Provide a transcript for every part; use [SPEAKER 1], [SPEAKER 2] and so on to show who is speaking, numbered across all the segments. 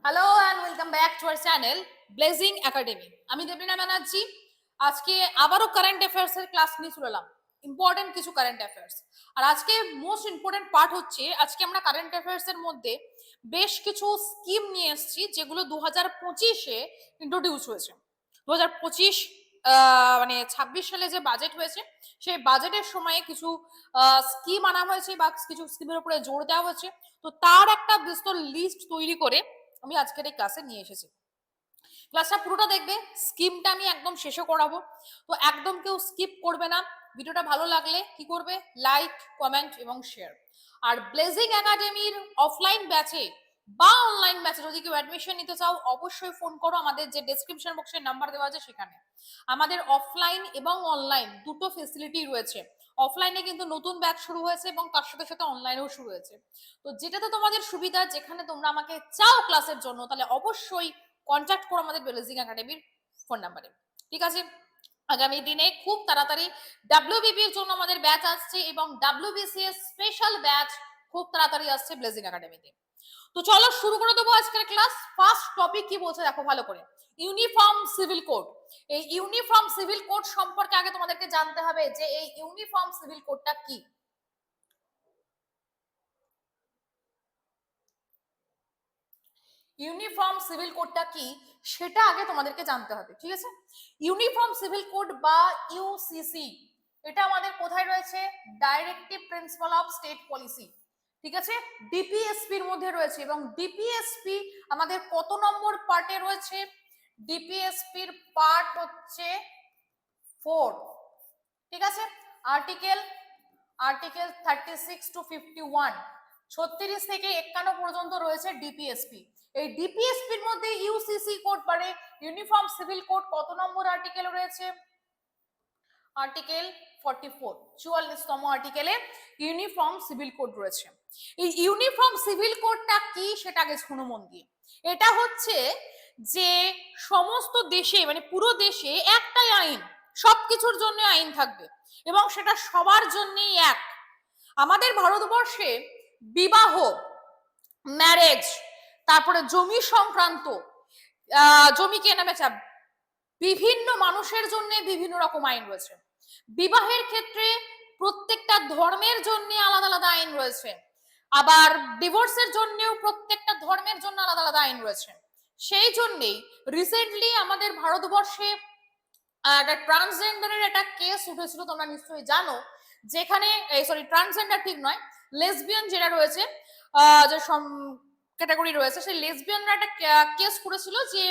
[SPEAKER 1] Hello and welcome back to our channel blazing academy. আমি দেবলীনা ব্যানার্জি। আজকে আবারও কারেন্ট অ্যাফেয়ার্স এর ক্লাস নিয়ে চলে এলাম, ইম্পর্টেন্ট কিছু কারেন্ট অ্যাফেয়ার্স। আর আজকে মোস্ট ইম্পর্টেন্ট পার্ট হচ্ছে, আজকে আমরা কারেন্ট অ্যাফেয়ার্স এর মধ্যে বেশ কিছু স্কিম নিয়ে এসেছি যেগুলো 2025-এ ইন্ট্রোডিউস হয়েছে। 2025 মানে 26 সালে যে বাজেট হয়েছে সেই বাজেটের সময়ে কিছু স্কিম আনা হয়েছে বা কিছু স্কিমের উপরে জোর দেওয়া হয়েছে। তো তার একটা বিস্তর লিস্ট তৈরি করে আমি আজকের এই ক্লাসে নিয়ে এসেছি। ক্লাসটা পুরোটা দেখবে, স্কিমটা আমি একদম শেষে করাবো, তো একদম কেউ স্কিপ করবে না। ভিডিওটা ভালো লাগলে কি করবে, লাইক, কমেন্ট এবং শেয়ার। আর ব্লেজিং একাডেমির অফলাইন ব্যাচে বা অনলাইন ব্যাচে যদি কেউ অ্যাডমিশন নিতে চাও অবশ্যই ফোন করো, আমাদের যে ডেসক্রিপশন বক্সে নাম্বার দেওয়া আছে সেখানে। আমাদের অফলাইন এবং অনলাইন দুটো ফেসিলিটি রয়েছে। অফলাইনে কিন্তু নতুন ব্যাচ শুরু হয়েছে এবং তার সাথে সাথে অনলাইনেও শুরু হয়েছে। তো যেটাতে তোমাদের সুবিধা, যেখানে তোমরা আমাকে চাও ক্লাসের জন্য, তাহলে অবশ্যই কন্ট্যাক্ট করো আমাদের ব্লেজিং একাডেমির ফোন নাম্বারে। ঠিক আছে, আগামী দিনে খুব তাড়াতাড়ি ডাব্লিউবিপি এর জন্য আমাদের ব্যাচ আসছে এবং ডাব্লিউবিসিএস স্পেশাল ব্যাচ খুব তাড়াতাড়ি আসছে ব্লেজিং একাডেমিতে। তো চলো শুরু করে দেবো আজকের ক্লাস। ফার্স্ট টপিক কি বলছে দেখো ভালো করে, ইউনিফর্ম সিভিল কোড। এই ইউনিফর্ম সিভিল কোড সম্পর্কে আগে তোমাদেরকে জানতে হবে যে এই ইউনিফর্ম সিভিল কোডটা কি। ইউনিফর্ম সিভিল কোডটা কি সেটা আগে তোমাদেরকে জানতে হবে, ঠিক আছে। ইউনিফর্ম সিভিল কোড বা ইউসিসি, এটা আমাদের কোথায় রয়েছে, directive principle of state policy, ঠিক আছে, ডিপিএসপি এর মধ্যে রয়েছে। এবং ডিপিএসপি আমাদের কত নম্বর পার্টে রয়েছে, ডিপিএসপি এর পার্ট হচ্ছে 4, ঠিক আছে। আর্টিকেল 36 to 51, 36 থেকে 51 পর্যন্ত রয়েছে ডিপিএসপি। এই ডিপিএসপির মধ্যে ইউসিসি কোড মানে ইউনিফর্ম সিভিল কোড কত নম্বর আর্টিকেল রয়েছে, আর্টিকেল 44, 44তম আর্টিকেলে ইউনিফর্ম সিভিল কোড রয়েছে। এই ইউনিফর্ম সিভিল কোডটা কি সেটা আগে শুনো মন দিয়ে। এটা হচ্ছে যে সমস্ত দেশে মানে পুরো দেশে একটাই আইন, সবকিছুর জন্য আইন থাকবে এবং সেটা সবার জন্যই এক। আমাদের ভারতবর্ষে বিবাহ, ম্যারেজ, তারপরে জমি সংক্রান্ত, জমি কেনা বেচা, বিভিন্ন মানুষের জন্য বিভিন্ন রকম আইন রয়েছে। বিবাহের ক্ষেত্রে প্রত্যেকটা ধর্মের জন্য আলাদা আলাদা আইন রয়েছে, আবার ডিভোর্সের জন্যও প্রত্যেকটা ধর্মের জন্য আলাদা আলাদা আইন রয়েছে। সেই জন্যই রিসেন্টলি আমাদের ভারতবর্ষে একটা ট্রান্সজেন্ডারের একটা কেস উঠেছিল, তোমরা নিশ্চয়ই জানো, যেখানে সরি ট্রান্সজেন্ডার ঠিক নয়, লেসবিয়ান যেটা রয়েছে, যে ক্যাটাগরি রয়েছে, সেই লেসবিয়ানরা একটা কেস করেছিল যে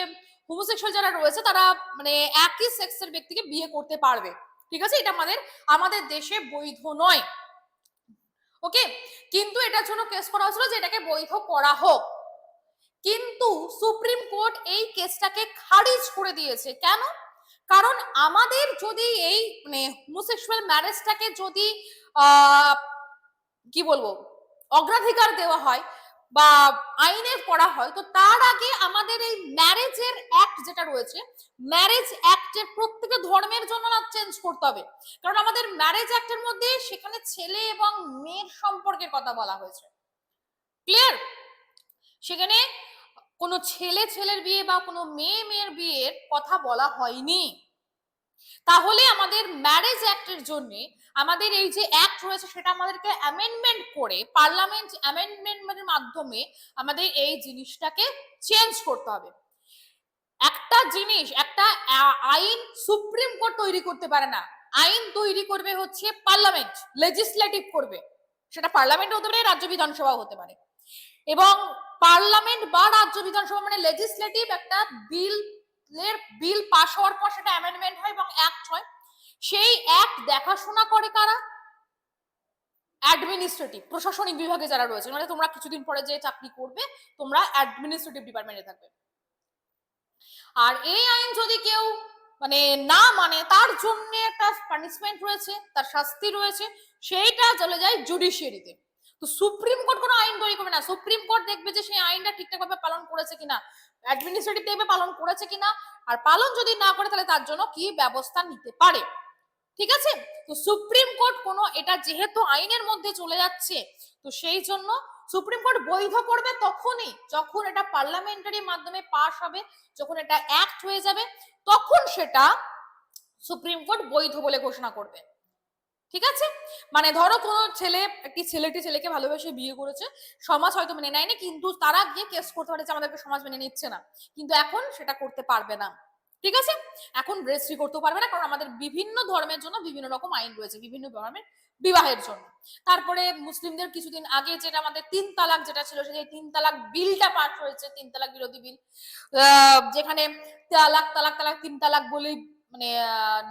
[SPEAKER 1] হোমোসেক্সুয়াল যারা রয়েছে তারা মানে একই সেক্সের ব্যক্তিকে বিয়ে করতে পারবে, ঠিক আছে। এটা আমাদের দেশে বৈধ নয়, ওকে। কিন্তু এটার জন্য কেস করা হয়েছিল যে এটাকে বৈধ করা হোক, কিন্তু সুপ্রিম কোর্ট এই কেসটাকে খারিজ করে দিয়েছে। কেন? কারণ আমাদের যদি এই মানে হোমোসেক্সুয়াল ম্যারেজটাকে যদি কি বলবো অগ্রাধিকার দেওয়া হয় বা আইনে করা হয়, তো তার আগে আমাদের এই ম্যারেজের অ্যাক্ট যেটা রয়েছে, ম্যারেজ অ্যাক্টের প্রত্যেকটা ধর্মের জন্য না চেঞ্জ করতে হবে। কারণ আমাদের ম্যারেজ অ্যাক্টের মধ্যে সেখানে ছেলে এবং মেয়ের সম্পর্কের কথা বলা হয়েছে, ক্লিয়ার। সেখানে কোনো ছেলের বিয়ে বা কোনো মেয়ের বিয়ের কথা বলা হয়নি। তাহলে আমাদের ম্যারেজ অ্যাক্টের জন্য আমাদের এই যে অ্যাক্ট রয়েছে সেটা আমাদেরকে অ্যামেন্ডমেন্ট করে পার্লামেন্ট অ্যামেন্ডমেন্টের মাধ্যমে আমাদের এই জিনিসটাকে চেঞ্জ করতে হবে। একটা জিনিস, একটা আইন সুপ্রিম কোর্ট তৈরি করতে পারে না, আইন তৈরি করবে হচ্ছে পার্লামেন্ট, লেজিসলেটিভ করবে। সেটা পার্লামেন্ট হতে পারে, রাজ্য বিধানসভা হতে পারে। এবং পার্লামেন্ট বা রাজ্য বিধানসভা মানে লেজিসলেটিভ একটা বিল পাস হওয়ার পর সেটা অ্যামেন্ডমেন্ট হয় এবং অ্যাক্ট হয়। সেই অ্যাক্ট দেখাশোনা করে কারা, অ্যাডমিনিস্ট্রেটিভ প্রশাসনিক বিভাগে যারা রয়েছে, মানে তোমরা কিছুদিন পরে যে চাকরি করবে তোমরা অ্যাডমিনিস্ট্রেটিভ ডিপার্টমেন্টে থাকবে। আর এই আইন যদি কেউ মানে না মানে তার জন্য একটা পানিশমেন্ট রয়েছে, তার শাস্তি রয়েছে, সেইটা চলে যায় জুডিশিয়ারিতে। তো সুপ্রিম কোর্ট কোনো আইন তৈরি করবে না, সুপ্রিম কোর্ট দেখবে যে সেই আইনটা ঠিকঠাকভাবে পালন করেছে কিনা, অ্যাডমিনিস্ট্রেটিভ দেখবে পালন করেছে কিনা, আর পালন যদি না করে তাহলে তার জন্য কি ব্যবস্থা নিতে পারে, ঠিক আছে। তো সুপ্রিম কোর্ট কোনো এটা যেহেতু আইনের মধ্যে চলে যাচ্ছে, তো সেই জন্য সুপ্রিম কোর্ট বৈধ করবে তখনই যখন এটা পার্লামেন্টারি মাধ্যমে পাস হবে, যখন এটা অ্যাক্ট হয়ে যাবে, তখন সেটা সুপ্রিম কোর্ট বৈধ বলে ঘোষণা করবে। ঠিক আছে, মানে ধরো কোনো ছেলে একটি ছেলেকে ভালোবেসে বিয়ে করেছে, সমাজ হয়তো মেনে নেয়নি, কিন্তু তারা গিয়ে কেস করতে পারে যে আমাদেরকে সমাজ মেনে নিচ্ছে না, কিন্তু এখন সেটা করতে পারবে না। ঠিক আছে, এখন রেজিস্ট্রি করতেও পারবে না, কারণ আমাদের বিভিন্ন ধর্মের জন্য বিভিন্ন রকম আইন রয়েছে, বিভিন্ন ধর্মের বিবাহের জন্য। তারপরে মুসলিমদের কিছুদিন আগে যেটা আমাদের 3 তালাক যেটা ছিল, সেই 3 তালাক বিলটা পাস হয়েছে, 3 তালাক বিরোধী বিল, যেখানে তালাক তালাক তালাক 3 তালাক বলেই মানে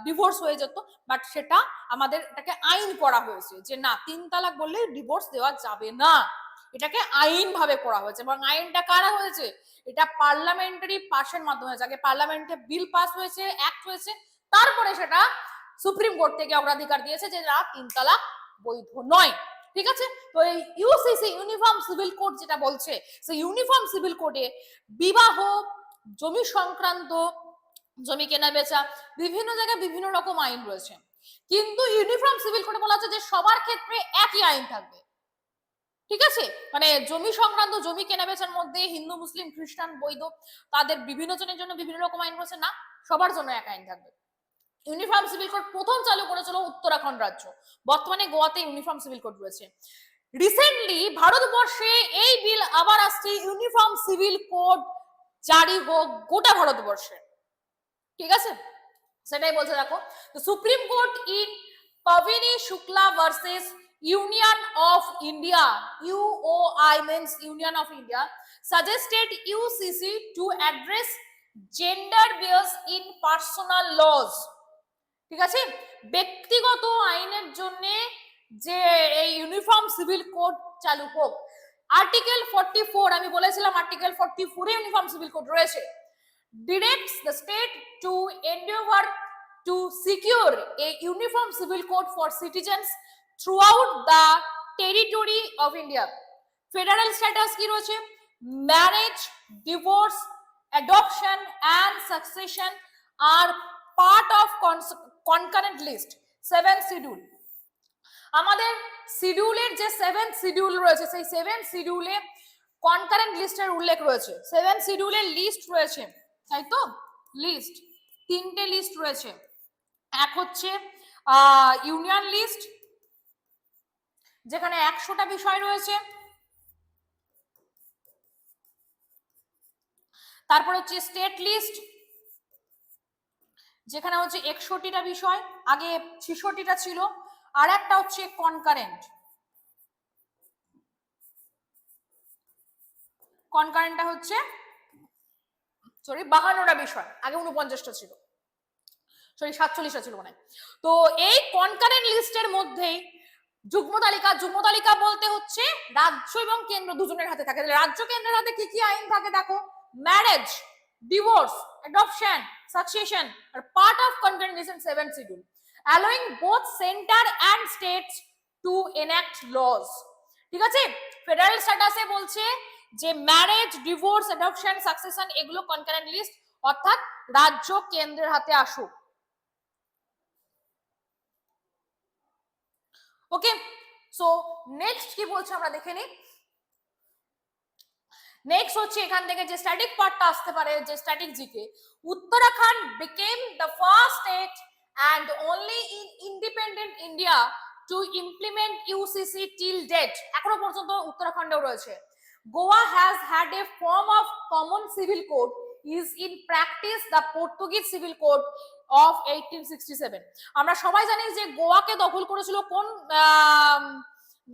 [SPEAKER 1] ডিভোর্স হয়ে যেত, বাট সেটা আমাদের এটাকে আইন করা হয়েছে যে না, 3 তালাক বললে ডিভোর্স দেওয়া যাবে না, এটাকে আইন ভাবে করা হয়েছে। এবং আইনটা কারা হয়েছে, এটা পার্লামেন্টারি পাসের মাধ্যমে, যাকে পার্লামেন্টে বিল পাস হয়েছে, অ্যাক্ট হয়েছে, তারপরে সেটা সুপ্রিম কোর্ট থেকে অগ্রাধিকার দিয়েছে যে না, 3 তালাক বৈধ নয়। ঠিক আছে, তো এই ইউসিসি ইউনিফর্ম সিভিল কোড যেটা বলছে, সেই ইউনিফর্ম সিভিল কোডে বিবাহ, জমি সংক্রান্ত, জমি কেনা বেচা, বিভিন্ন জায়গায় বিভিন্ন রকম আইন রয়েছে, কিন্তু ইউনিফর্ম সিভিল কোডে বলা আছে যে সবার ক্ষেত্রে একই আইন থাকবে। ঠিক আছে, মানে জমি সংক্রান্ত, জমি কেনা বেচার মধ্যে হিন্দু, মুসলিম, খ্রিস্টান, বৈধ, তাদের বিভিন্ন জনের জন্য বিভিন্ন রকম আইন রয়েছে না, সবার জন্য এক আইন থাকবে। ইউনিফর্ম সিভিল কোড প্রথম চালু করেছিল উত্তরাখণ্ড রাজ্য, বর্তমানে গোয়াতে ইউনিফর্ম সিভিল কোড রয়েছে। রিসেন্টলি ভারতবর্ষে এই বিল আবার আসছে, ইউনিফর্ম সিভিল কোড জারি হোক গোটা ভারতবর্ষে। ঠিক আছে, সেটাই বলছে দেখো, তো Supreme Court in Pavini Shukla versus Union of India, UOI means Union of India, suggested UCC to address gender bias in personal laws। ঠিক আছে, ব্যক্তিগত আইনের জন্য যে এই ইউনিফর্ম সিভিল কোড চালু হোক। আর্টিকেল 44, আমি বলেছিলাম আর্টিকেল 44 এ ইউনিফর্ম সিভিল কোড রয়েছে, directs the state to endeavor to secure a uniform civil code for citizens throughout the territory of India। Federal status কি রয়েছে, marriage, divorce, adoption and succession আর part of concurrent list 7 schedule. আমাদের শিডিউলের যে 7 schedule রয়েছে, সেই 7 শিডিউলে concurrent লিস্টের উল্লেখ রয়েছে, 7 শিডিউলের লিস্ট রয়েছে, তাই তো, লিস্ট 3টে লিস্ট রয়েছে। এক হচ্ছে ইউনিয়ন লিস্ট, যেখানে 100টা বিষয় রয়েছে। তারপর হচ্ছে স্টেট লিস্ট, যেখানে হচ্ছে 61টা বিষয়, আগে 66টা ছিল। আর একটা হচ্ছে কনকারেন্ট, কনকারেন্টটা হচ্ছে 52টা বিষয়, আগে 49টা ছিল, 47টা ছিল মানে। তো এই কনকারেন্ট লিস্টের মধ্যেই যুগ্ম তালিকা, যুগ্ম তালিকা বলতে হচ্ছে রাজ্য এবং কেন্দ্র দুজনের হাতে থাকে। রাজ্য কেন্দ্রের হাতে কি কি আইন থাকে দেখো, ম্যারেজ, ডিভোর্স, অ্যাডপশন, সাকসেশন আর part of concurrent list 7 schedule, allowing both center and states to enact laws। ঠিক আছে, ফেডারেল স্ট্যাটাসে বলছে যে ম্যারেজ, ডিভোর্স, অ্যাডপশন, সাকসেশন এগুলো কনকারেন্ট লিস্ট, অর্থাৎ রাজ্য কেন্দ্রের হাতে আসুক। ওকে, সো নেক্সট কি বলছে আমরা দেখে নিই। নেক্সট হচ্ছে এখান থেকে যে স্ট্যাটিক পার্টটা আসতে পারে, যে static GK, Uttarakhand became the first state and only in independent India to implement UCC till date। এখনো পর্যন্ত উত্তরাখণ্ডেও রয়েছে। Goa has had a form of common civil code, is in practice the Portuguese civil code of 1867। আমরা সবাই জানি যে গোয়াকে দখল করেছিল কোন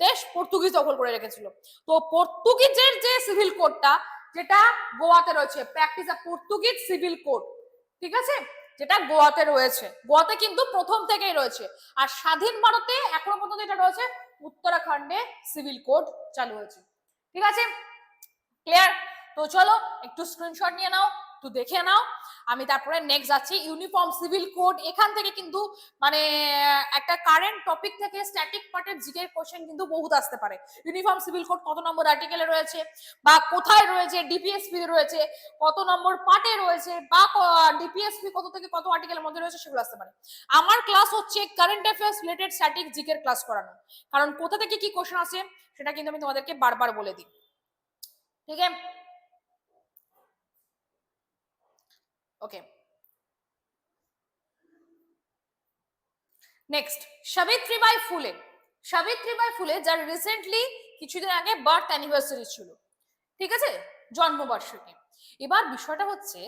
[SPEAKER 1] দেশ, পর্তুগিজ দখল করে রেখেছিল। তো পর্তুগিজের যে সিভিল কোডটা যেটা গোয়াতে রয়েছে, প্র্যাকটিস আ পর্তুগিজ সিভিল কোড, ঠিক আছে, যেটা গোয়াতে রয়েছে, গোয়াতে কিন্তু প্রথম থেকেই রয়েছে। আর স্বাধীন ভারতে এখনো পর্যন্ত এটা রয়েছে, উত্তরাখণ্ডে সিভিল কোড চালু হয়েছে। ঠিক আছে, ক্লিয়ার? তো চলো একটু স্ক্রিনশট নিয়ে নাও, একটু দেখে নাও। আমি তারপরে নেক্সট যাচ্ছি ইউনিফর্ম সিভিল কোড। এখান থেকে কিন্তু মানে একটা কারেন্ট টপিক থেকে স্ট্যাটিক পার্টের জিকে কোশ্চেন কিন্তু বহুত আসতে পারে। ইউনিফর্ম সিভিল কোড কত নম্বর আর্টিকেলে রয়েছে, বা কোথায় রয়েছে, ডিপিএসপি রয়েছে কত নম্বর পার্টে রয়েছে, বা ডিপিএসপি কত থেকে কত আর্টিকেলের মধ্যে রয়েছে, সেগুলো আসতে পারে। আমার ক্লাস হচ্ছে কারেন্ট অ্যাফেয়ার্স রিলেটেড স্ট্যাটিক জিকের ক্লাস করানো, কারণ কোথা থেকে কি কোশ্চেন আসে সেটা কিন্তু আমি তোমাদেরকে বারবার বলে দিই। ঠিক আছে, ওকে। নেক্সট সাবিত্রীবাই ফুলে। সাবিত্রীবাই ফুলে যার রিসেন্টলি কিছুদিন আগে বার্থ অ্যানিভার্সারি ছিল, ঠিক আছে, জন্মবার্ষিকী। এবার বিষয়টা হচ্ছে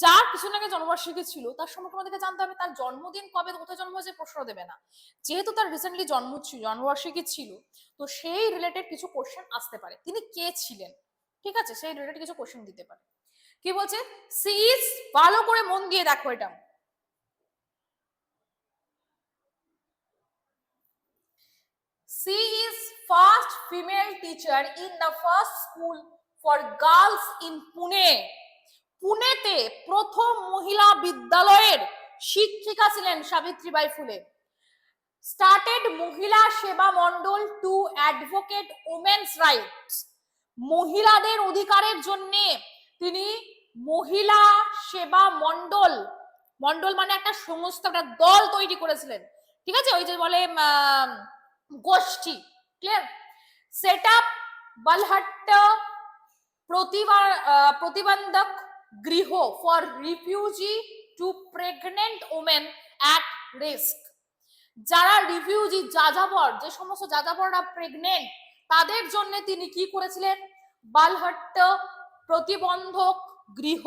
[SPEAKER 1] যার কিছুদিন আগে জন্মবার্ষিকী ছিল তার সম্পর্কে আমাদেরকে জানতে হবে তার জন্মদিন কবে, কোথায় জন্ম হয়েছে প্রশ্ন দেবে না। যেহেতু তার রিসেন্টলি জন্মবার্ষিকী ছিল, তো সেই রিলেটেড কিছু কোশ্চেন আসতে পারে। তিনি কে ছিলেন, ঠিক আছে, সেই রিলেটেড কিছু কোশ্চেন দিতে পারে। কি বলছে, সি ইজ, ভালো করে মন দিয়ে দেখো এটা, she is first female teacher in the first school for girls in Pune. পুনেতে প্রথম মহিলা বিদ্যালয়ের শিক্ষিকা ছিলেন সাবিত্রীবাই ফুলে। Started Mahila Seva Mandal to advocate women's rights. মহিলাদের অধিকারের জন্য তিনি মহিলা সেবা মন্ডল, মন্ডল মানে একটা সংস্থা, একটা দল তৈরি করেছিলেন, ঠিক আছে, ওই যে বলে গোষ্ঠী, ক্লিয়ার। সেট আপ বালহাট্ট প্রতিবন্ধক Griha for refugee to pregnant women at risk. যারা রিফিউজি, যাযাবর, যে সমস্ত যাযাবররা প্রেগনেন্ট, তাদের জন্য তিনি কি করেছিলেন, বালহাট্ট প্রতিবন্ধক গৃহ,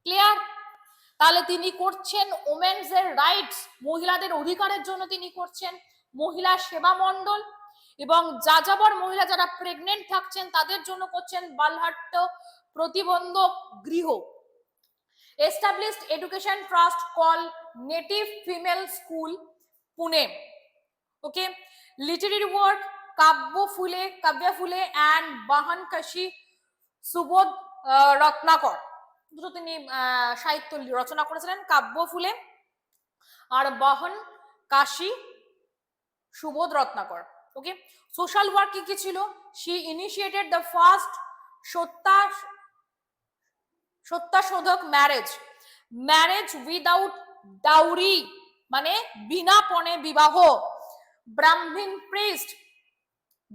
[SPEAKER 1] ক্লিয়ার। তাহলে তিনি করছেন ওমেন্স এর রাইটস, মহিলাদের অধিকারের জন্য তিনি করছেন মহিলা সেবা মন্ডল, এবং যাযাবর মহিলা যারা প্রেগনেন্ট থাকছেন তাদের জন্য করছেন বালহাট্ট প্রতিবন্ধক গৃহ। Established education trust call native female school Pune. Okay, literary work Kavya Phule and বাহন কাশি সুবোধ রত্নাকর, দুটো তিনি সাহিত্য রচনা করেছিলেন, কাব্য ফুলে আর Bavan Kashi Subodh Ratnakar. Okay, social work কি কি ছিল, she initiated the first Satyashodhak marriage without dowry মানে বিনা পণে বিবাহ, ব্রাহ্মণ প্রিস্ট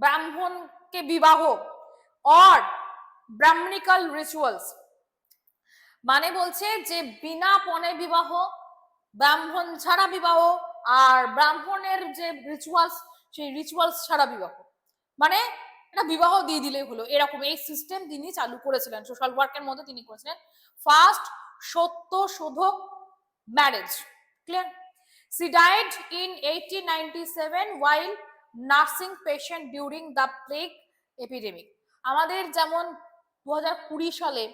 [SPEAKER 1] ব্রাহ্মণকে বিবাহ, অর ব্রাহ্মণিক্যাল রিচুয়ালস মানে বলছে যে বিনা পণে বিবাহ, ব্রাহ্মণ ছাড়া বিবাহ, আর ব্রাহ্মণের যে রিচুয়ালস সেই রিচুয়ালস ছাড়া বিবাহ, মানে এটা বিবাহ দিয়ে দিলেই হলো, এরকম এই সিস্টেম তিনি চালু করেছিলেন। সোশ্যাল ওয়ার্কের মধ্যে তিনি করেছিলেন first Satyashodhak marriage, clear. She died in 1897 while nursing patient during the plague epidemic. আমাদের যেমন 2020 সালে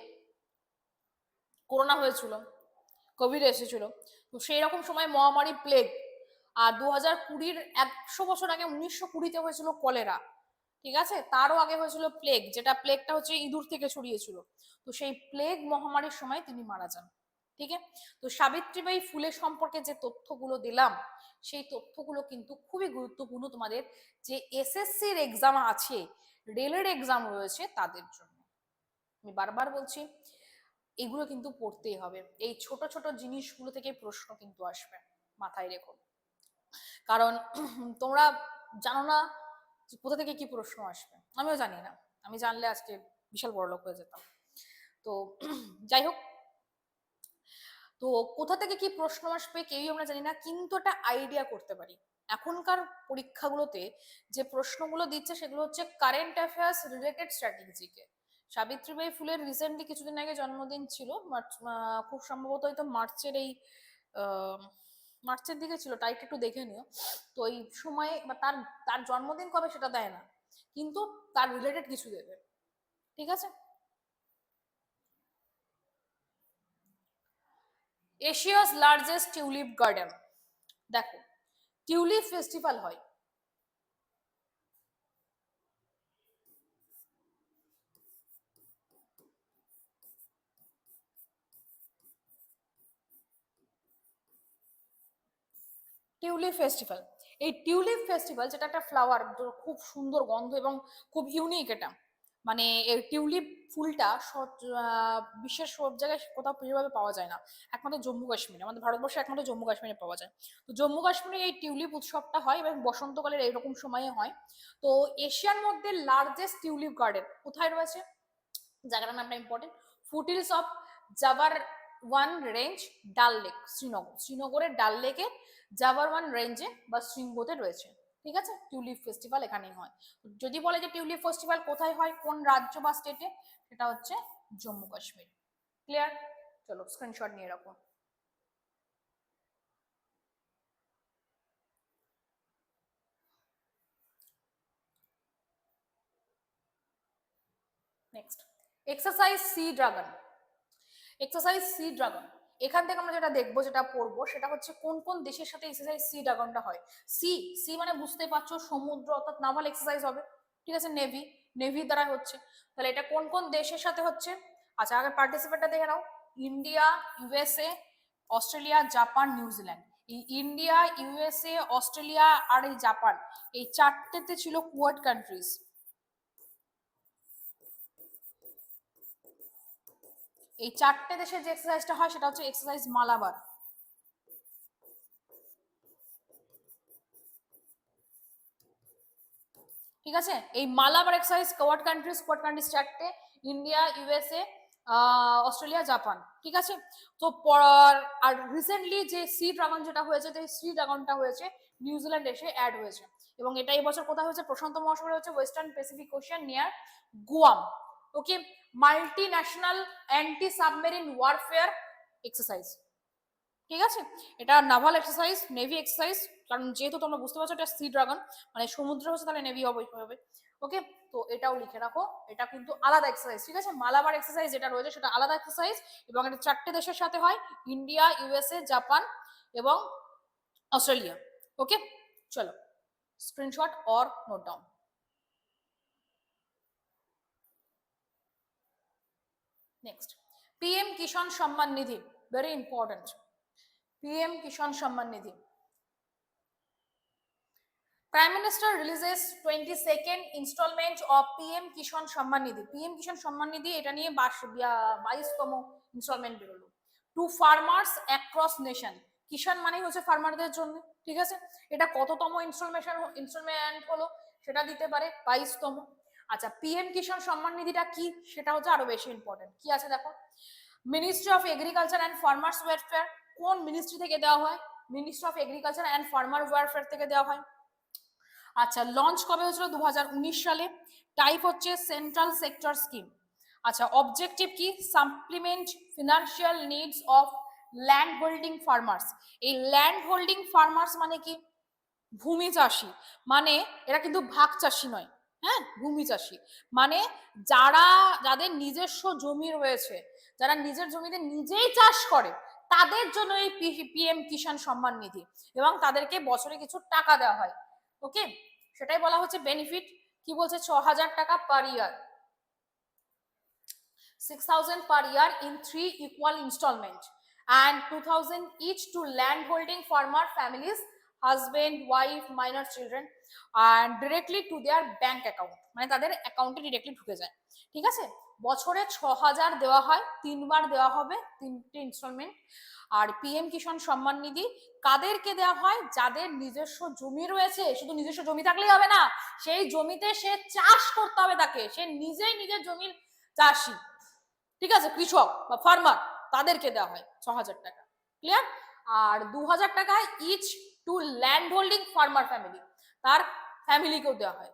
[SPEAKER 1] করোনা হয়েছিল, কোভিড এসেছিল, তো সেই রকম সময় মহামারী প্লেগ, আর 2020 100 বছর আগে 1920-তে হয়েছিল কলেরা, ঠিক আছে, তারও আগে হয়েছিল প্লেগ, যেটা প্লেগটা হচ্ছে ইঁদুর থেকে ছড়িয়েছিল। তো সেই প্লেগ মহামারীর সময় তিনি মারা যান, ঠিক আছে। তো সাবিত্রীবাই ফুলে সম্পর্কে যে তথ্যগুলো দিলাম সেই তথ্যগুলো কিন্তু খুবই গুরুত্বপূর্ণ তোমাদের যে এসএসসির এক্সাম আছে, রেলের এক্সাম রয়েছে তাদের জন্য। আমি বারবার বলছি এগুলো কিন্তু পড়তেই হবে, এই ছোট ছোট জিনিসগুলো থেকে প্রশ্ন কিন্তু আসবে, মাথায় রেখো। কারণ তোমরা জানো না কোথা থেকে কি প্রশ্ন আসবে, আমিও জানি না, আমি জানলে আজকে বিশাল বড় লোক হয়ে যেতাম। তো যাই হোক, তো কোথা থেকে কি প্রশ্ন আসবে কেউই আমরা জানি না, কিন্তু একটা আইডিয়া করতে পারি। এখনকার পরীক্ষাগুলোতে যে প্রশ্নগুলো দিচ্ছে সেগুলো হচ্ছে কারেন্ট অ্যাফেয়ার্স রিলেটেড স্ট্র্যাটেজিকে। সাবিত্রীবাই ফুলের রিসেন্টলি কিছুদিন আগে জন্মদিন ছিল, খুব সম্ভবত হয়তো মার্চের দিকে ছিল, তাই একটু দেখে নিও। তো এই সময় বা তার তার জন্মদিন কবে সেটা দেয় না, কিন্তু তার রিলেটেড কিছু দেবে, ঠিক আছে। এশিয়াস লার্জেস্ট টিউলিপ গার্ডেন, দেখো টিউলিপ ফেস্টিভ্যাল হয় টিউলিপ ফেস্টিভ্যাল, এই টিউলিপ ফেস্টিভ্যাল যেটা একটা ফ্লাওয়ার, খুব সুন্দর গন্ধ এবং খুব ইউনিক এটা, মানে এই টিউলিপ ফুলটা বিশ্বের সব জায়গায় কোথাও যেভাবে পাওয়া যায় না, একমাত্র জম্মু কাশ্মীরে, আমাদের ভারতবর্ষে একমাত্র জম্মু কাশ্মীরে পাওয়া যায়। তো জম্মু কাশ্মীরে এই টিউলিপ উৎসবটা হয় এবং বসন্তকালের এইরকম সময়ে হয়। তো এশিয়ার মধ্যে লার্জেস্ট টিউলিপ গার্ডেন কোথায় রয়েছে, জায়গাটার নামটা important, foothills of জাবার one range, ডাল লেক, শ্রীনগর, শ্রীনগরের ডাল লেকে জাবার ওয়ান রেঞ্জে বা শৃঙ্গতে রয়েছে। ঠিক আছে, টিউলিপ ফেস্টিভ্যাল এখানেই হয়। যদি বলে যে টিউলিপ ফেস্টিভ্যাল কোথায় হয়, কোন রাজ্য বা স্টেটে, সেটা হচ্ছে জম্মু কাশ্মীর। ক্লিয়ার? চলো স্ক্রিনশট নিয়ে রাখো। Next, exercise sea dragon. Exercise sea dragon, এখান থেকে আমরা যেটা দেখবো, যেটা পড়বো, সেটা হচ্ছে কোন কোন দেশের সাথে এক্সারসাইজ সি ড্রাগনটা হয়। সি, সি মানে বুঝতেই পারছো সমুদ্র, অর্থাৎ নাভাল এক্সারসাইজ হবে। ঠিক আছে, নেভি, নেভির দ্বারা হচ্ছে। তাহলে এটা কোন কোন দেশের সাথে হচ্ছে? আচ্ছা, আগে পার্টিসিপেটটা দেখে নাও। India, USA, Australia, Japan, New Zealand. এই ইন্ডিয়া, ইউএসএ, অস্ট্রেলিয়া আর এই জাপান, এই চারটেতে ছিল কোয়াড কান্ট্রিজ। এই চারটে দেশের যে এক্সারসাইজটা হয় সেটা হচ্ছে এক্সারসাইজ মালাবার। ঠিক আছে, এই মালাবার এক্সারসাইজ কোয়াড কান্ট্রিজ চারটে, ইন্ডিয়া, ইউএসএ, অস্ট্রেলিয়া, জাপান। ঠিক আছে, তো আর রিসেন্টলি যে সি ড্রাগন যেটা হয়েছে, সি ড্রাগনটা হয়েছে নিউজিল্যান্ড এসে অ্যাড হয়েছে, এবং এটা এই বছর কোথায় হয়েছে? প্রশান্ত মহাসাগরে হচ্ছে, western Pacific ocean near Guam. Okay, multi national anti submarine warfare exercise. ঠিক আছে, এটা নাভাল এক্সারসাইজ, নেভি এক্সারসাইজ, কারণ যেহেতু তোমরা বুঝতে পারছো এটা সি ড্রাগন, মানে সমুদ্র হচ্ছে, তাহলে নেভি হবে। ওকে, তো এটাও লিখে রাখো, এটা কিন্তু আলাদা এক্সারসাইজ। ঠিক আছে, মালাবার এক্সারসাইজ যেটা রয়েছে সেটা আলাদা এক্সারসাইজ, এবং এটা চারটে দেশের সাথে হয়, ইন্ডিয়া, ইউএসএ, জাপান এবং অস্ট্রেলিয়া। ওকে, চলো screenshot or note down. Next, PM Kisan Samman Nidhi, very important. PM Kisan Samman Nidhi, Prime Minister releases 22nd installment of PM Kishan Samman Nidhi. PM Kishan Samman Nidhi এটা নিয়ে 22তম ইনস্টলমেন্ট বেরোলো। টু ফার্মার্স অ্যাক্রস নেশন, কিষান মানে হচ্ছে ফার্মারদের জন্য। ঠিক আছে, এটা কততম ইনস্টলমেন্ট হলো সেটা দিতে পারে, 22তম। আচ্ছা, পিএম কিষান সম্মান নিধিটা কি, সেটা হচ্ছে আরো বেশি ইম্পর্টেন্ট। কি আছে দেখো, ministry of agriculture and farmers welfare, কোন মিনিস্ট্রি থেকে দেওয়া হয়? Ministry of agriculture and farmer welfare থেকে দেওয়া হয়। আচ্ছা, লঞ্চ কবে হয়েছিল? 2019 সালে। টাইপ হচ্ছে সেন্ট্রাল সেক্টর স্কিম। আচ্ছা, অবজেক্টিভ কি? Supplement financial needs of land holding farmers. এই ল্যান্ড হোল্ডিং ফার্মার্স মানে কি? ভূমি চাষী, মানে এরা কিন্তু ভাগ চাষী নয়। হ্যাঁ, ভূমি চাষী মানে যাদের নিজস্ব জমি রয়েছে, যারা নিজের জমিতে নিজেই চাষ করে, তাদের জন্য এই পিএম কিষাণ সম্মান নিধি, এবং তাদেরকে বছরে কিছু টাকা দেওয়া হয়। ওকে, সেটাই বলা হচ্ছে বেনিফিট। কি বলছে? 6,000 টাকা পার ইয়ার, 6,000 per year in 3 equal installment, and 2,000 each to land holding farmer families, husband, wife, minor children, and directly to their bank account, মানে তাদের অ্যাকাউন্টে ডিরেক্টলি ঢুকে যায়। ঠিক আছে, বছরে 6,000 দেওয়া হয়, 3বার দেওয়া হবে, 3টে ইনস্টলমেন্ট। আর পিএম কিষাণ সম্মান নিধি কাদেরকে দেওয়া হয়? যাদের নিজস্ব জমি রয়েছে। শুধু নিজস্ব জমি থাকলেই হবে না, সেই জমিতে সে চাষ করতে হবে, তাকে, সে নিজেই নিজের জমির চাষি। ঠিক আছে, কৃষক বা ফার্মার, তাদেরকে দেওয়া হয় 6,000 টাকা। ক্লিয়ার? আর 2,000 টাকা each to land holding farmer family, তার ফ্যামিলিকেও দেওয়া হয়।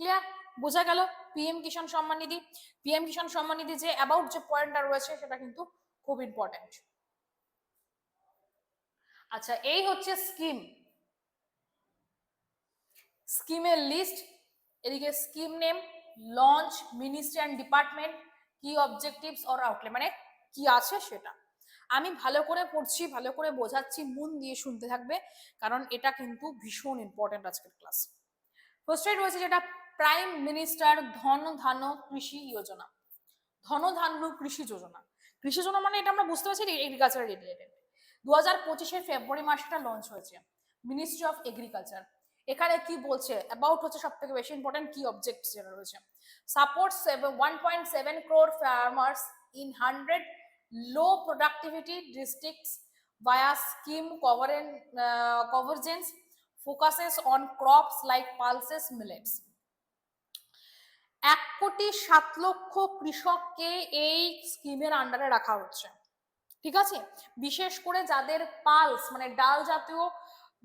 [SPEAKER 1] ক্লিয়ার? বোঝা গেল পিএম কিষাণ সম্মান নিধি। পিএম কিষাণ সম্মান নিধি যে অ্যাবাউট যে পয়েন্টটা রয়েছে সেটা কিন্তু খুব ইম্পর্টেন্ট। আচ্ছা, এই হচ্ছে স্কিম, স্কিমের লিস্ট। এদিকে scheme name, launch, ministry and department, কি অবজেক্টিভস অর আউটলে, মানে কি আছে সেটা। আমি ভালো করে পড়ছি, ভালো করে বোঝাচ্ছি, মন দিয়ে শুনতে থাকবে, কারণ এটা কিন্তু ভীষণ ইম্পর্টেন্ট আজকের ক্লাস। ফার্স্টে রয়েছে যেটা প্রাইম মিনিস্টার ধন ধান্য কৃষি যোজনা। ধন ধান্য কৃষি যোজনা, কৃষি যোজনা মানে এটা আমরা বুঝতে পারছি এগ্রিকালচার রিলেটেড। 2025 ফেব্রুয়ারি মাসটা লঞ্চ হয়েছে। Ministry of agriculture. এখানে কি বলছে অ্যাবাউট হচ্ছে সব থেকে বেশি ইম্পর্টেন্ট কি অবজেক্টস যেটা রয়েছে, supports 1.7 crore farmers in 100 low productivity districts via scheme convergence focuses on crops like pulses millets। 1,07,00,000 কৃষককে এই স্কিমের আন্ডারে রাখা হচ্ছে, ঠিক আছে। বিশেষ করে যাদের পালস মানে ডাল জাতীয়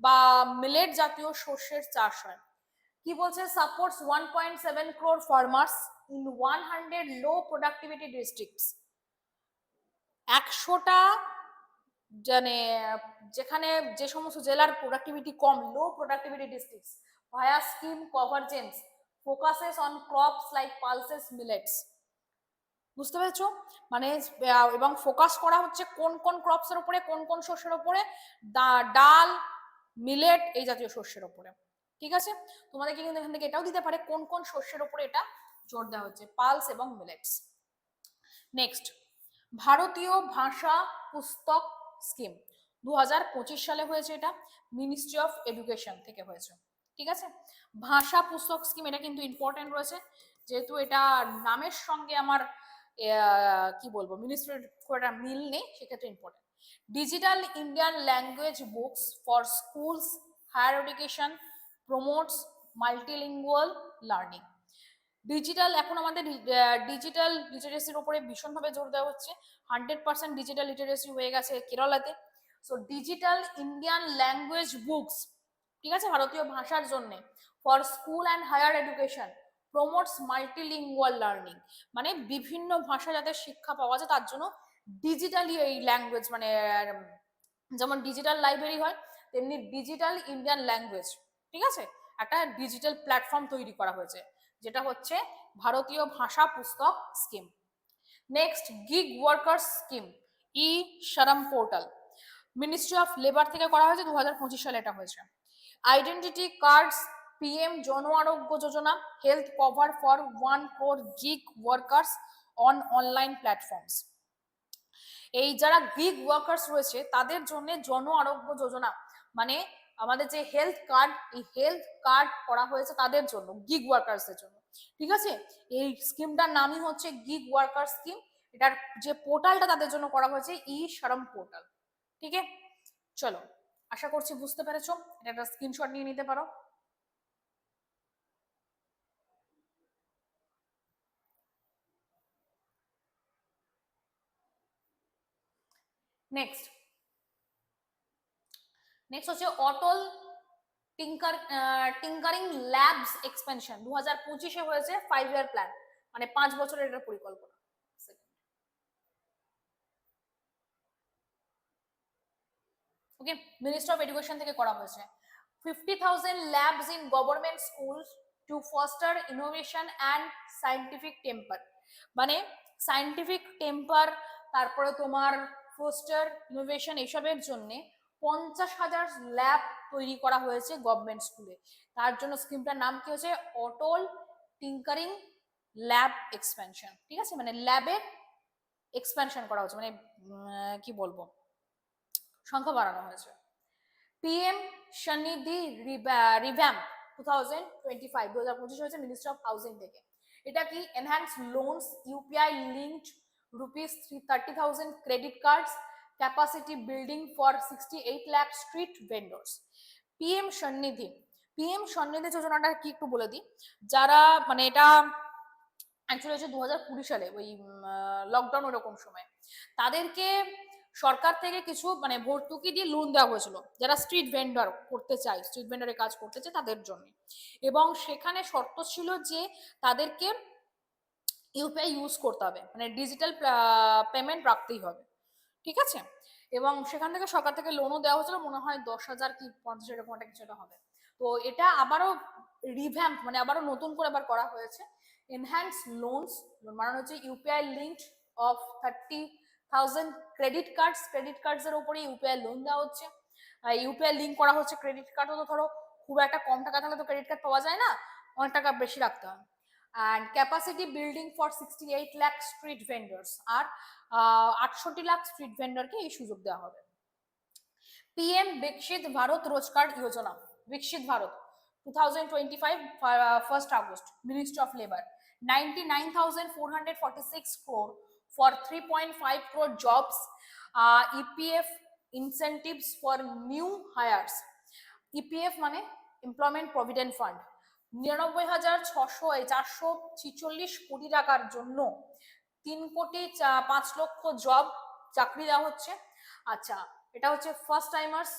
[SPEAKER 1] বা মিলেট জাতীয় শস্যের চাষ হয়। কি বলছে, supports 1.7 crore farmers in 100 low productivity districts. 100টা মানে যেখানে যে সমস্ত জেলার প্রোডাক্টিভিটি কম, low productivity districts, via scheme convergence focuses on crops like pulses millets. বুঝতে পেরেছো? মানে এবং ফোকাস করা হচ্ছে কোন কোন ক্রপস এর উপরে, কোন কোন শস্যের উপরে, ডাল মিলেট এই জাতীয় শস্যের উপরে, ঠিক আছে। তোমাদেরকে কিন্তু এখান থেকে এটাও দিতে পারে কোন কোন শস্যের উপরে এটা জোর দেওয়া হচ্ছে, পালস এবং মিলেটস। নেক্সট, ভারতীয় ভাষা পুস্তক স্কিম 2025 সালে হয়েছে, এটা মিনিস্ট্রি অফ এডুকেশন থেকে হয়েছে, ঠিক আছে। ভাষা পুস্তক স্কিম এটা কিন্তু ইম্পর্টেন্ট রয়েছে, যেহেতু এটা নামের সঙ্গে আমার কি বলবো মিনিস্ট্রির খুব একটা মিল নেই, সেক্ষেত্রে important. Digital Indian language books for schools higher education promotes multilingual learning. Digital, এখন আমাদের ডিজিটাল লিটারেসির উপরে ভীষণভাবে জোর দেওয়া হচ্ছে, 100% ডিজিটাল লিটারেসি হয়ে গেছে কেরালাতে। So digital Indian language books, ঠিক আছে, ভারতীয় ভাষার জন্য for school and higher education promotes multilingual learning, মানে বিভিন্ন ভাষা যাতে শিক্ষা পাওয়া যায় তার জন্য ডিজিটালি এই ল্যাঙ্গুয়েজ, মানে যেমন ডিজিটাল লাইব্রেরি হয় তেমনি ডিজিটাল ইন্ডিয়ান ল্যাঙ্গুয়েজ, ঠিক আছে, একটা ডিজিটাল প্ল্যাটফর্ম তৈরি করা হয়েছে, যেটা হচ্ছে Bharatiya Bhasha Pustak scheme. Next, gig workers scheme, e Shram portal, ministry of labour থেকে করা হয়েছে, 2025 সালে এটা হয়েছে। Identity cards, PM Jan Arogya Yojana, health cover for 1 crore gig workers on online platforms. এই যারা গিগ ওয়ার্কার্স রয়েছে তাদের জন্য জন আরোগ্য যোজনা, মানে আমাদের যে হেলথ কার্ড, এই হেলথ কার্ড করা হয়েছে তাদের জন্য, গিগ ওয়ার্কার্সদের জন্য, ঠিক আছে। এই স্কিমটার নামই হচ্ছে গিগ ওয়ার্কার স্কিম। এটার যে পোর্টালটা তাদের জন্য করা হয়েছে ই শ্রম পোর্টাল, ঠিক আছে। চলো, আশা করছি বুঝতে পেরেছো, এটা একটা স্ক্রিনশট নিয়ে নিতে পারো। নেক্সট হচ্ছে অটল টিঙ্কারিং ল্যাবস এক্সপেনশন, 2025 হয়েছে, 5 ইয়ার প্ল্যান, মানে 5 বছরের এটা পরিকল্পনা। ওকে, মিনিস্ট্রি অফ এডুকেশন থেকে করা হয়েছে। 50,000 labs in government schools to foster innovation and scientific temper, মানে সায়েন্টিফিক টেম্পার, তারপরে তোমার ফোস্টার ইনোভেশন এসবের জন্য 50,000 ল্যাব তৈরি করা হয়েছে গভর্নমেন্ট স্কুলে। তার জন্য স্কিমটার নাম কি হচ্ছে অটল টিঙ্কারিং ল্যাব এক্সপেনশন, ঠিক আছে, মানে ল্যাবের এক্সপেনশন করা হচ্ছে, মানে কি বলবো সংখ্যা বাড়ানো হয়েছে। পিএম স্বনিধি রিভ্যাম্প 2025 হয়েছে মিনিস্ট্রি অফ হাউজিং থেকে। এটা কি, enhance loans, UPI linked ₹30,000 credit cards, capacity building for 68 lakh street vendors. PM Svanidhi, PM Svanidhi যোজনাটা কি একটু বলে দিই, যারা মানে এটা অ্যাকচুয়ালি হচ্ছে 2020 সালে ওই লকডাউন ওরকম সময় তাদেরকে সরকার থেকে কিছু মানে ভর্তুকি দিয়ে লোন দেওয়া হয়েছিল, যারা স্ট্রিট ভেন্ডর করতে চায়, স্ট্রিট ভেন্ডরের কাজ করতে চায় তাদের জন্য। এবং সেখানে শর্ত ছিল যে তাদেরকে ইউপিআই ইউজ করতে হবে, মানে ডিজিটাল পেমেন্ট রাখতেই হবে, ঠিক আছে। এবং সেখান থেকে সরকার থেকে লোনও দেওয়া হয়েছিল, মনে হয় 10,000 কি 50 এরকম একটা কিছু হবে। তো এটা আবারও রিভ্যাম্প, মানে আবারও নতুন করে আবার করা হয়েছে। এনহ্যান্স লোনস মানে হচ্ছে UPI linked of 30,000 credit cards এর উপরে ইউপিআই লোন দেওয়া হচ্ছে, ইউপিআই লিঙ্ক করা হচ্ছে। ক্রেডিট কার্ডও তো ধরো খুব একটা কম টাকা থাকলে তো ক্রেডিট কার্ড পাওয়া যায় না, অনেক টাকা বেশি রাখতে হয়। And capacity building for 68 lakh street vendors, আর 68 লাখ স্ট্রিট ভেন্ডারকে এই সুযোগ দেওয়া হবে। PM Vikshit Bharat Rozgar Yojana, Vikshit Bharat 2025 1st August, Ministry of Labor, 99,446 crore for 3.5 crore jobs, EPF incentives for new hires, EPF মানে এমপ্লয়মেন্ট প্রভিডেন্ট ফান্ড 99,446 কোটি টাকার জন্য 3,05,00,000 জব চাকরি দেওয়া হচ্ছে। আচ্ছা, এটা হচ্ছে ফার্স্ট টাইমার্স।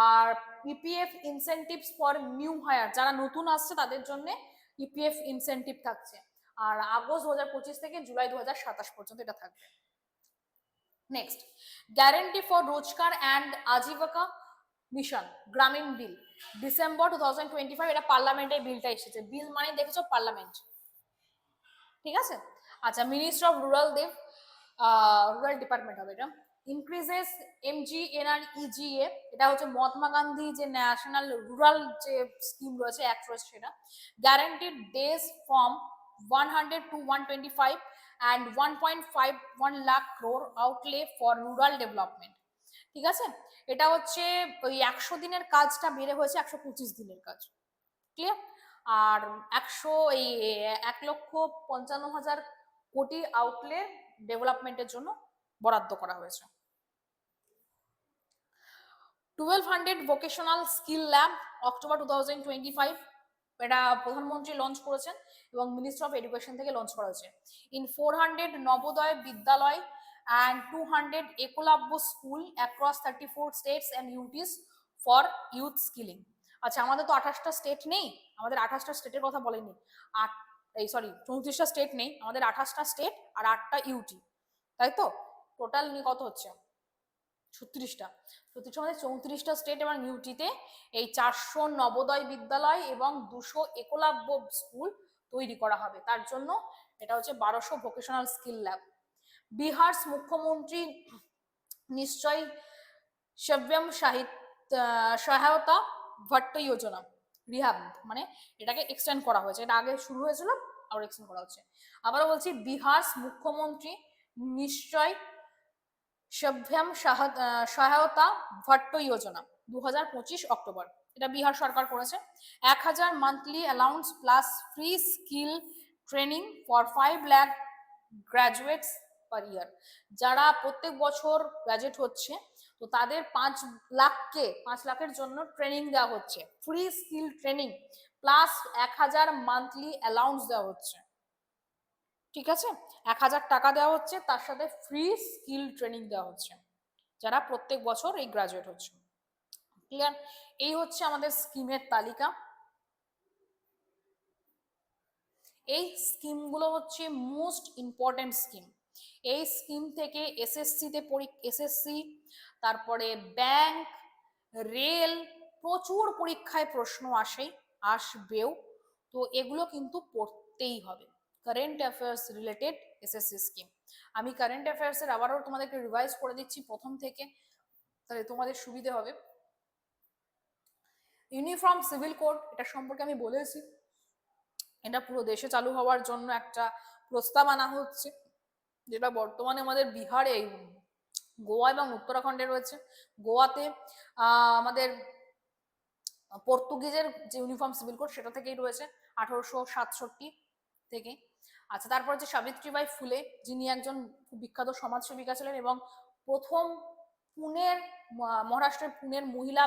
[SPEAKER 1] আর EPF incentives for new hire, যারা নতুন আসছে তাদের জন্য ইপিএফ ইনসেনটিভ থাকছে। আর আগস্ট 2025 থেকে জুলাই 2027 পর্যন্ত এটা থাকবে। Next, guarantee for Rozgar and Ajeevika mission গ্রামীণ বিল, ডিসেম্বর 2025 এটা পার্লামেন্টের বিলটা এসেছে। বিল মানে দেখেছো পার্লামেন্ট, ঠিক আছে। আচ্ছা, minister of rural dev, rural department হবে এটা। ইনক্রিজেস MGNREGA, এটা হচ্ছে মহাত্মা গান্ধী যে ন্যাশনাল রুরাল যে স্কিম রয়েছে অ্যাক্ট রয়েছে সেটা। Guaranteed days from 100 to 125 and 1.51 lakh crore outlay for rural development, ঠিক আছে। এটা হচ্ছে ওই 100 দিনের কাজটা বেড়ে হয়েছে 125 দিনের কাজ, ক্লিয়ার। আর 1,55,000 কোটি আউটলে ডেভেলপমেন্টের জন্য বরাদ্দ করা হয়েছে। 1200 ভোকেশনাল স্কিল ল্যাব অক্টোবর 2025, এটা প্রধানমন্ত্রী লঞ্চ করেছেন এবং মিনিস্ট্রি অফ এডুকেশন থেকে লঞ্চ করা হয়েছে। In 400 Navodaya Vidyalaya and 200 Eklavya school across 34 states and UTs for youth skilling. আচ্ছা, আমাদের তো 28টা স্টেট নেই, আমাদের 28টা স্টেটের কথা বলেনি। 34টা স্টেট নেই, আমাদের 28টা স্টেট আর 8টা ইউটি, তাই তো। টোটাল নিয়ে কত হচ্ছে? 36টা। 34টা স্টেট এবং ইউটিতে এই 400 নবোদয় বিদ্যালয় এবং 200 একলব্য স্কুল তৈরি করা হবে। তার জন্য এটা হচ্ছে 1200 ভোকেশনাল স্কিল ল্যাব। বিহার মুখ্যমন্ত্রী নিশ্চয় সব্যম সহায়তা ভট্ট যোজনা, রিহাব মানে এটাকে এক্সটেন্ড করা হয়েছে। এটা আগে শুরু হয়েছিল আর এক্সটেন্ড করা হচ্ছে। আবারও বলছি, বিহার মুখ্যমন্ত্রী নিশ্চয় সভ্যম সহায়তা ভট্ট যোজনা 2025 অক্টোবর, এটা বিহার সরকার করেছে। 1000 monthly allowance plus free skill training for 5 lakh graduates per year, যারা প্রত্যেক বছর গ্রাজুয়েট হচ্ছে তো তাদের 5 লাখের জন্য ট্রেনিং দেওয়া হচ্ছে, free skill training plus 1000 monthly allowance দেওয়া হচ্ছে, ঠিক আছে। 1000 টাকা দেওয়া হচ্ছে, তার সাথে ফ্রি স্কিল ট্রেনিং দেওয়া হচ্ছে যারা প্রত্যেক বছর এই গ্রাজুয়েট হচ্ছে, ক্লিয়ার। এই হচ্ছে আমাদের স্কিমের তালিকা। এই স্কিমগুলো হচ্ছে মোস্ট ইম্পর্টেন্ট স্কিম। এই স্কিম থেকে এসএসসি তারপরে ব্যাংক, রেল, প্রচুর পরীক্ষায় প্রশ্ন আসবেও, তো এগুলো কিন্তু পড়তেই হবে। Current affairs related SSC scheme, আমি কারেন্ট অ্যাফেয়ার্সের আবারও তোমাদেরকে রিভাইজ করে দিচ্ছি প্রথম থেকে, তাহলে তোমাদের সুবিধে হবে। ইউনিফর্ম সিভিল কোড, এটা সম্পর্কে আমি বলেছি, এটা পুরো দেশে চালু হওয়ার জন্য একটা প্রস্তাব আনা হচ্ছে, যেটা বর্তমানে আমাদের বিহারে, গোয়া এবং উত্তরাখণ্ডে রয়েছে। গোয়াতে আমাদের পর্তুগিজের যে ইউনিফর্ম সিভিল কোড সেটা থেকেই রয়েছে 1867 থেকে। আচ্ছা, তারপর হচ্ছে সাবিত্রীবাই ফুলে, যিনি একজন খুব বিখ্যাত সমাজসেবিকা ছিলেন এবং প্রথম মহারাষ্ট্রের পুনের মহিলা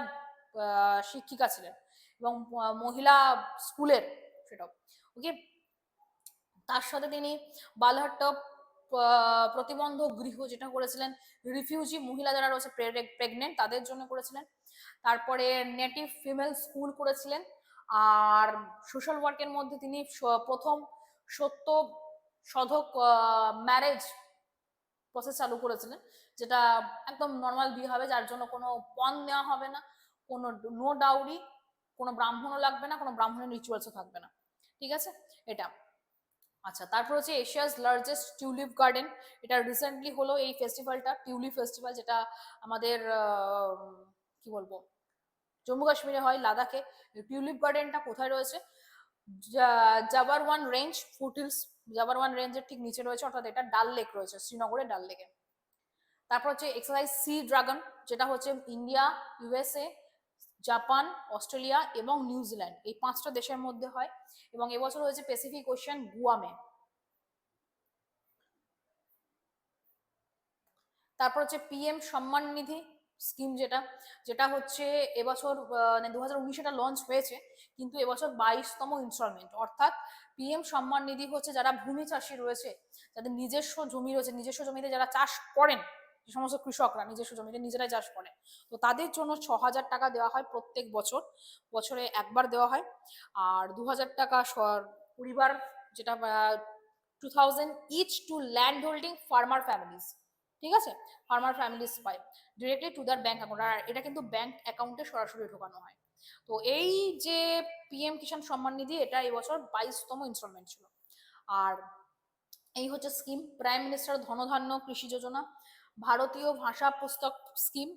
[SPEAKER 1] শিক্ষিকা ছিলেন এবং মহিলা স্কুলের সেটাও, ওকে। তার সাথে তিনি বালহাট্ট প্রতিবন্ধক গৃহ যেটা করেছিলেন, রিফিউজি মহিলা যারা রয়েছে প্রেগনেন্ট তাদের জন্য করেছিলেন। তারপরে নেটিভ ফিমেল স্কুল করেছিলেন। আর সোশ্যাল ওয়ার্কের মধ্যে তিনি প্রথম সত্য শোধক ম্যারেজ প্রসেস চালু করেছিলেন, যেটা একদম নর্মাল বিয়ে হবে, যার জন্য কোনো পণ নেওয়া হবে না, কোনো নো ডাউরি, কোনো ব্রাহ্মণও লাগবে না, কোনো ব্রাহ্মণের রিচুয়ালসও থাকবে না, ঠিক আছে এটা। আচ্ছা, তারপর হচ্ছে এশিয়াস লার্জেস্ট টিউলিপ গার্ডেন, এটা রিসেন্টলি হলো এই ফেস্টিভ্যালটা, টিউলিপ ফেস্টিভ্যাল, যেটা আমাদের কি বলবো জম্মু কাশ্মীরে হয়, লাদাখে। টিউলিপ গার্ডেনটা কোথায় রয়েছে? জাবারওয়ান রেঞ্জ ফুটহিলস, জাবারওয়ান রেঞ্জের ঠিক নিচে রয়েছে, অর্থাৎ এটা ডাল লেক রয়েছে, শ্রীনগরের ডাল লেকে। তারপর হচ্ছে এক্সারসাইজ সি ড্রাগন, যেটা হচ্ছে ইন্ডিয়া, ইউএসএ, জাপান, অস্ট্রেলিয়া এবং নিউজিল্যান্ড, এই 5টা দেশের মধ্যে হয়। এবং এবছর হয়েছে প্যাসিফিক ওশিয়ান গুয়ামে। তারপর হচ্ছে পিএম সম্মান নিধি স্কিম, যেটা যেটা হচ্ছে এবছর মানে 2019 এটা লঞ্চ হয়েছে, কিন্তু এবছর 22তম ইনস্টলমেন্ট। অর্থাৎ পিএম সম্মান নিধি হচ্ছে যারা ভূমি চাষী রয়েছে, যাদের নিজস্ব জমি রয়েছে, নিজস্ব জমিতে যারা চাষ করেন, যে সমস্ত কৃষকরা নিজস্ব জমিতে নিজেরাই চাষ করে, তো তাদের জন্য 6,000 টাকা দেওয়া হয় প্রত্যেক বছর, বছরে একবার দেওয়া হয়। আর 2,000 টাকা পরিবার, যেটা 2,000 each to land holding farmer families, ঠিক আছে, ফার্মার ফ্যামিলিজ পায় directly to their bank account. আর এটা কিন্তু ব্যাংক অ্যাকাউন্টে সরাসরি ঢোকানো হয়। তো এই যে পিএম কিষাণ সম্মান নিধি, এটা এবছর 22তম ইনস্টলমেন্ট ছিল। আর এই হচ্ছে স্কিম, প্রাইম মিনিস্টার ধনধান্য কৃষি যোজনা, ভারতীয় Bhasha Pustak scheme,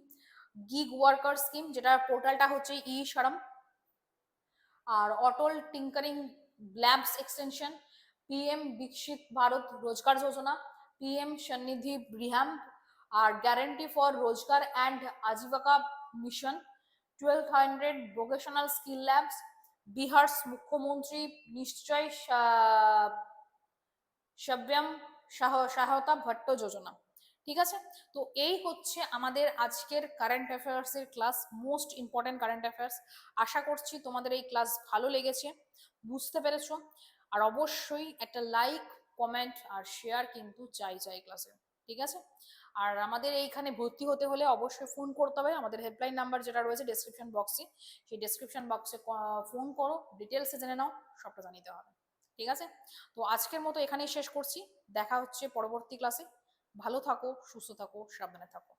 [SPEAKER 1] gig worker scheme, যেটা পোর্টালটা হচ্ছে ই সারাম, আর Atal tinkering labs extension, PM Viksit Bharat Rozgar Yojana, PM Svanidhi revamp, আর guarantee for Rozgar and Ajeevika mission, 1200 vocational skill labs, Bihar মুখ্যমন্ত্রী নিশ্চয় সব্যাম সহায়তা ভট্ট যোজনা। ঠিক আছে, তো এই হচ্ছে আমাদের আজকের কারেন্ট অ্যাফেয়ার্স এর class, most important current affairs. আশা করছি তোমাদের এই ক্লাস ভালো লেগেছে, বুঝতে পেরেছো। আর অবশ্যই একটা লাইক, কমেন্ট আর শেয়ার কিন্তু চাই চাই ক্লাসে, ঠিক আছে। আর আমাদের এইখানে ভর্তি হতে হলে অবশ্যই ফোন করতে হবে, আমাদের হেল্পলাইন নাম্বার যেটা রয়েছে ডেসক্রিপশন বক্সে, সেই ডেসক্রিপশন বক্সে ফোন করো, ডিটেলসে জেনে নাও, সবটা জানিতে হবে, ঠিক আছে। তো আজকের মতো এখানেই শেষ করছি, দেখা হচ্ছে পরবর্তী ক্লাসে। ভালো থাকো, সুস্থ থাকো, সাবধানে থাকো।